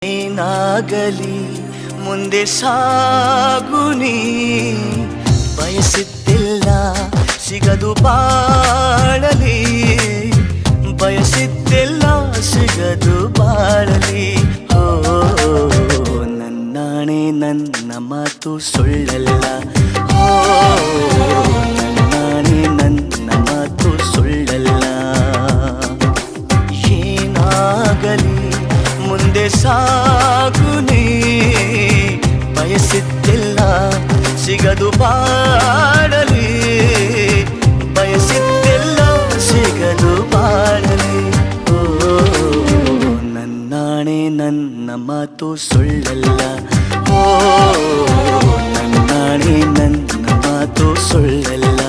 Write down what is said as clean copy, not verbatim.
ಏನಾಗಲಿ ಮುಂದೆ ಸಾಗುನಿ, ಬಯಸಿದ್ದಿಲ್ಲ ಸಿಗದು ಬಾಳಲಿ, ಬಯಸಿದ್ದಿಲ್ಲ ಸಿಗದು ಬಾಳಲಿ. ಓ ನನ್ನಾಣೆ ನನ್ನ ಮಾತು ಸುಳ್ಳಲ್ಲ, ಓ ನನ್ನಾಣೆ ನನ್ನ ಮಾತು ಸುಳ್ಳಲ್ಲ. ಏನಾಗಲಿ ಮುಂದೆ ಸಾಗುನಿ, ಬಯಸಿದ್ದಿಲ್ಲ ಸಿಗದು ಬಾಳಲಿ, ಬಯಸಿದ್ದಿಲ್ಲ ಸಿಗದು ಬಾಳಲಿ. ಓ ನನ್ನಾಣೆ ನನ್ನ ಮಾತು ಸುಳ್ಳಲ್ಲ, ಓ ನನ್ನಾಣೆ ನನ್ನ ಮಾತು ಸುಳ್ಳಲ್ಲ.